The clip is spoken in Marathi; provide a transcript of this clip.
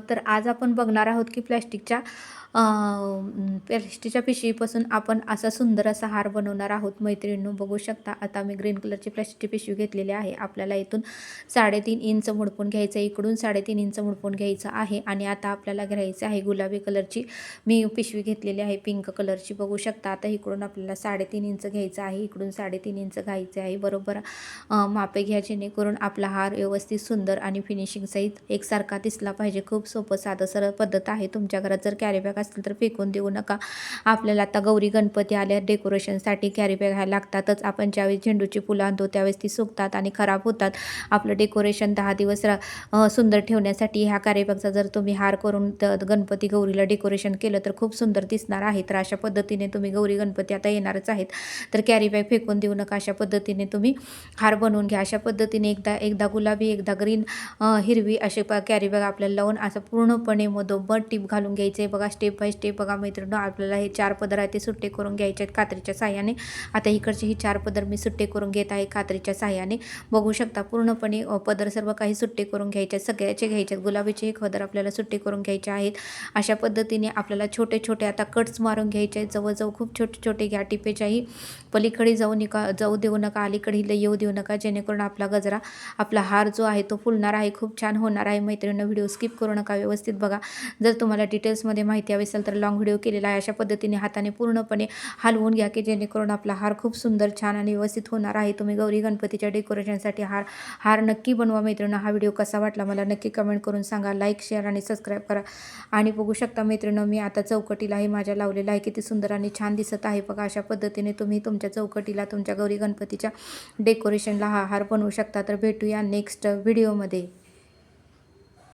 तर आज आपण बघणार आहोत की प्लॅस्टिकच्या पिशवीपासून आपण असा सुंदर असा हार बनवणार आहोत. मैत्रिणींनो, बघू शकता आता मी ग्रीन कलरची प्लॅस्टिकची पिशवी घेतलेली आहे. आपल्याला इथून 3.5 इंच मुडपून घ्यायचं आहे, इकडून 3.5 इंच मुडपून घ्यायचं आहे. आणि आता आपल्याला घ्यायचं आहे गुलाबी कलरची मी पिशवी घेतलेली आहे, पिंक कलरची. बघू शकता आता इकडून आपल्याला 3.5 इंच घ्यायचं आहे, इकडून 3.5 इंच घ्यायचं आहे. बरोबर मापे घ्या, जेणेकरून आपला हार व्यवस्थित सुंदर आणि फिनिशिंग सहित एकसारखा दिसला पाहिजे. खूप सोपं साधं सरळ पद्धत आहे. तुमच्या घरात जर कॅरी बॅग असतील तर फेकून देऊ नका. आपल्याला आता गौरी गणपती आल्या, डेकोरेशनसाठी कॅरी बॅग ह्या लागतातच. आपण ज्यावेळेस झेंडूची फुलं आणतो त्यावेळेस ती सुकतात आणि खराब होतात. आपलं डेकोरेशन 10 दिवस सुंदर ठेवण्यासाठी ह्या कॅरी बॅगचा जर तुम्ही हार करून गणपती गौरीला डेकोरेशन केलं तर खूप सुंदर दिसणार आहे. तर अशा पद्धतीने तुम्ही गौरी गणपती आता येणारच आहेत, तर कॅरी बॅग फेकून देऊ नका. अशा पद्धतीने तुम्ही हार बनवून घ्या. अशा पद्धतीने एकदा गुलाबी, एकदा ग्रीन, हिरवी असे कॅरी बॅग आपल्याला लावून असं पूर्णपणे मधोमध टीप घालून घ्यायचे. बघा स्टेप बाय स्टेप बघा मैत्रिणी, आपल्याला हे 4 पदर आहे ते सुट्टे करून घ्यायचे आहेत कात्रीच्या साह्याने. आता इकडचे ही 4 पदर मी सुट्टे करून घेत आहे कात्रीच्या साह्याने. बघू शकता पूर्णपणे पदर सर्व काही सुट्टे करून घ्यायचे, सगळ्याचे घ्यायचे. गुलाबीचे एक पदर आपल्याला सुट्टे करून घ्यायचे आहेत. अशा पद्धतीने आपल्याला छोटे छोटे आता कट्स मारून घ्यायचे आहेत. जवळजवळ खूप छोटे छोटे घ्या. टिपेच्याही पलीकडे जाऊ देऊ नका, अलीकडे येऊ देऊ नका, जेणेकरून आपला गजरा, आपला हार जो आहे तो फुलणार आहे, खूप छान होणार आहे. मैत्रिणींनो, व्हिडिओ स्किप करू नका, व्यवस्थित बघा. जर तुम्हाला डिटेल्समध्ये माहिती हवी असेल तर लॉंग व्हिडिओ केलेला आहे. अशा पद्धतीने हाताने पूर्णपणे हलवून घ्या की जेणेकरून आपला हार खूप सुंदर, छान आणि व्यवस्थित होणार आहे. तुम्ही गौरी गणपतीच्या डेकोरेशनसाठी हार नक्की बनवा. मैत्रिणींनो, हा व्हिडिओ कसा वाटला मला नक्की कमेंट करून सांगा. लाईक, शेअर आणि सबस्क्राईब करा. आणि बघू शकता मैत्रिणींनो, मी आता चौकटीलाही माझ्या लावलेला आहे, किती सुंदर आणि छान दिसत आहे बघा. अशा पद्धतीने तुम्ही तुमच्या चौकटीला, तुमच्या गौरी गणपतीच्या डेकोरेशनला हा हार बनवू शकता. तर भेटूया नेक्स्ट व्हिडिओमध्ये.